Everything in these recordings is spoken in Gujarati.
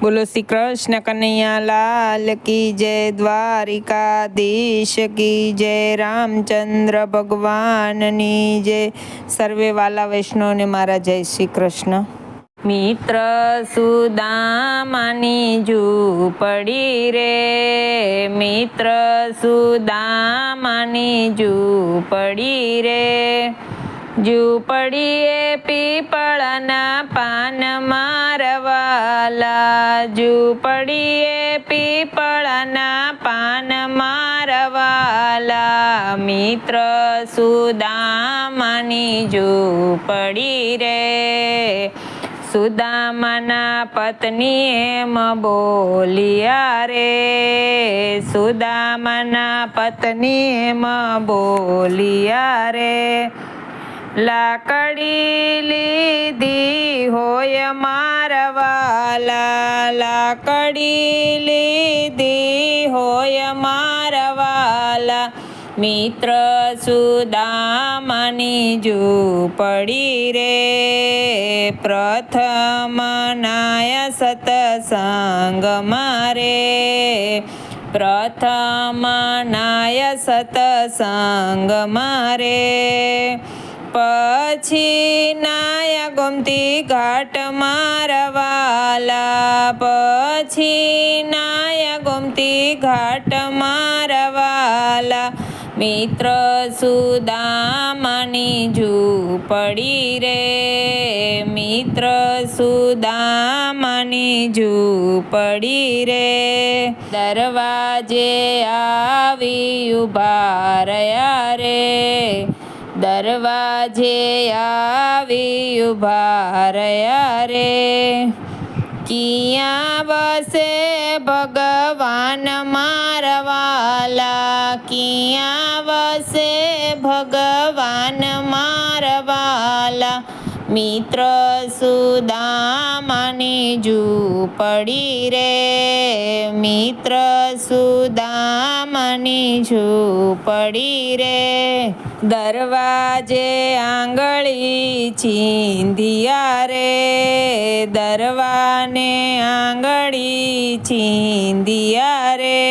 બોલો શ્રી કૃષ્ણ કનૈયા લાલ કી જય, દ્વારિકાધીશ કી જય, રામચંદ્ર ભગવાનની જય। સર્વે વાલા વૈષ્ણવને મારા જય શ્રી કૃષ્ણ। મિત્ર સુદામાની ઝૂંપડી રે, મિત્ર સુદામાની ઝૂંપડી રે, ઝૂંપડીએ પીપળના પાન મારવાલા, ઝૂંપડીએ પીપળના પાન મારવાલા, મિત્ર સુદામાની ઝૂંપડી રે। સુદામાના પત્ની એમ બોલ્યા રે, સુદામાના પત્ની એમ બોલ્યા રે, લાકડી લીધી હોય મારવાલા, લાકડી લીધી હોય મારવાલા, મિત્ર સુદામાની ઝૂંપડી રે। પ્રથમ નાય સતસંગ મારે, પ્રથમ નાય સતસંગ મારે, પછી નાય ગોમતી ઘાટ મારવાલા, પછી નાય ગોમતી ઘાટ મારવાલા, મિત્ર સુદામાની ઝૂંપડી રે, મિત્ર સુદામાની ઝૂંપડી રે, દરવાજે આવી ઊભા રહ્યા રે, દરવાજે આવી ઊભા રહ્યા રે, કિયાં બસે ભગવાન મારવાલા, કિયાં બસે ભગવાન મારવાલા, મિત્ર સુદામાની ઝૂંપડી રે, મિત્ર સુદામાની ઝૂંપડી રે, દરવાજે આંગળી ચીંધિયા રે, દરવાને આંગળી ચીંધિયા રે,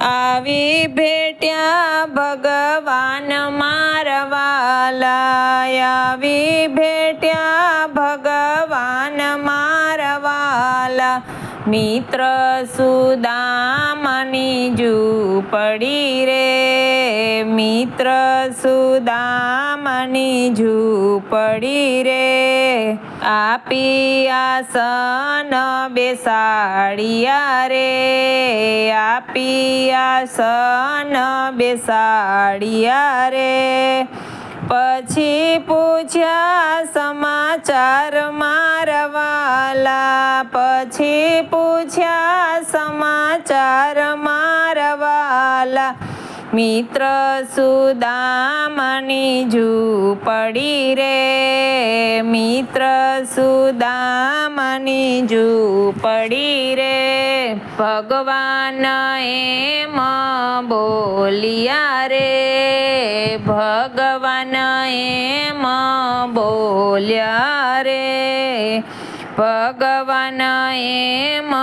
આવી ભેટ્યા ભગવાન મારવાલા, આવી ભેટ્યા ભગવાન મારવાલા, મિત્ર સુદામાની ઝૂંપડી રે, મિત્ર સુદામાની ઝૂંપડી રે, આપી આસન બેસાડ્યા રે, આપી આસન બેસાડ્યા રે, પછી પૂછ્યા સમાચાર મારવાલા, પછી પૂછ્યા સમાચાર મારવાલા, મિત્ર સુદામાની ઝૂંપડી રે, મિત્ર સુદામાની ઝૂંપડી રે, ભગવાન એમ બોલ્યા રે, ભગવાન એમ બોલ્યા રે, ભગવાન એમ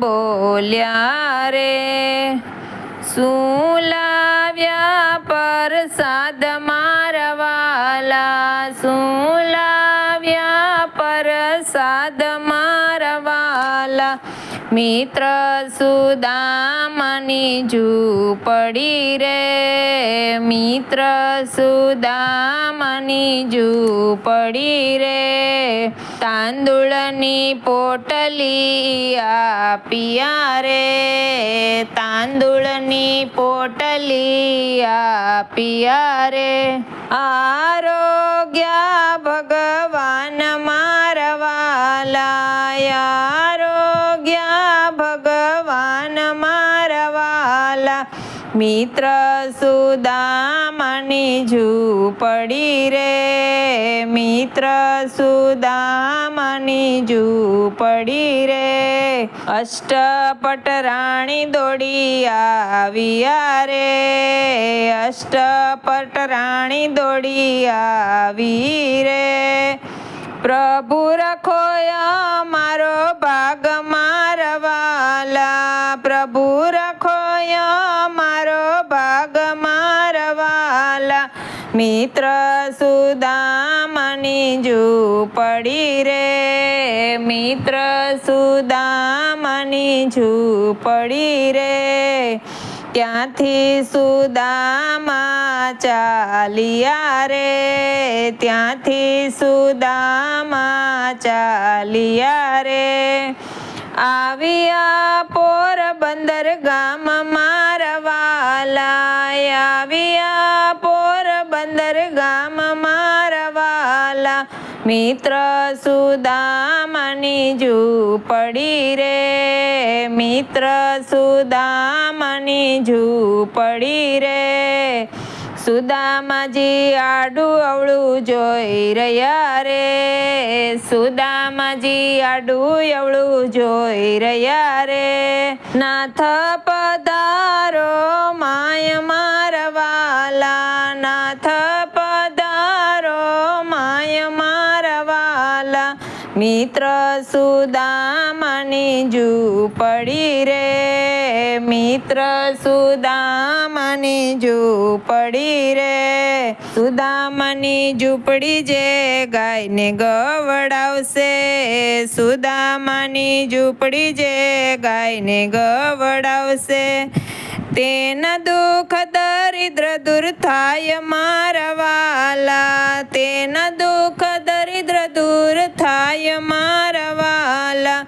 બોલ્યા રે, શું લાવ્યા પ્રસાદ મારવાલા, શું લાવ્યા પ્રસાદ મારવાલા, મિત્ર સુદામાની ઝૂંપડી રે, મિત્ર સુદામાની ઝૂંપડી રે, તાંદુળની પોટલી આપ્યા રે, તાંદુળની પોટલી આપ્યા રે, આરોગ્ય ભગવાન મારવાલા, આરોગ્ય ભગવાન મારવાલા, મિત્ર સુદામાની ઝૂંપડી રે, મિત્ર સુદામાની ઝૂંપડી રે, અષ્ટપટરાણી દોડી આવ્યા રે, અષ્ટપટરાણી દોડી આવી રે, પ્રભુ રખો મારો ભાગમાં પ્રભુ રાખો મારો ભાગ મારા વાલા. મિત્ર સુદામાની ઝૂંપડી રે, મિત્ર સુદામાની ઝૂંપડી રે. ત્યાંથી સુદામા ચાલ્યા રે, ત્યાંથી સુદામા ચાલ્યા રે. આવ્યા પોરબંદર ગામ મારા વાલા, આવ્યા પોરબંદર ગામ મારા વાલા. મિત્ર સુદામાની ઝૂંપડી રે, મિત્ર સુદામાની ઝૂંપડી રે. સુદામાજી આડું અવળું જોઈ રહ્યા રે, સુદામાજી આડું અવળું જોઈ રહ્યા રે. નાથ પધારો માય મારા વાલા, નાથ પધારો માય મારા વાલા. મિત્ર સુદામાની ઝૂંપડી રે, મિત્ર સુદામાની ઝૂંપડી રે. સુદામાની ઝૂંપડી જે ગાયને ગવડાવશે, સુદામાની ઝૂંપડી જે ગાયને ગવડાવશે. તેના દુઃખ દરિદ્ર દૂર થાય મારા વાલા, તેના દુઃખ દરિદ્ર દૂર થાય મારા વાલા.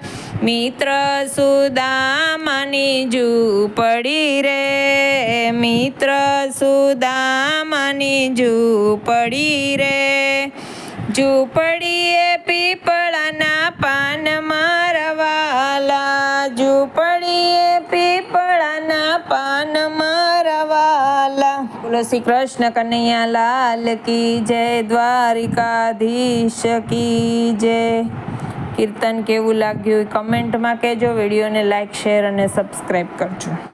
મિત્ર સુદામાની ઝૂંપડી રે, મિત્ર સુદામાની ઝૂંપડી રે. ઝૂંપડીએ પીપળાના પાન મારા વાલા, ઝૂંપડીએ પીપળાના પાન મારા વાલા. બોલો શ્રી કૃષ્ણ કનૈયા લાલ કી જય, દ્વારિકાધીશ કી જય. કીર્તન કેવું લાગ્યું કમેન્ટમાં કહેજો. વિડીયોને લાઈક, શેર અને સબસ્ક્રાઈબ કરજો.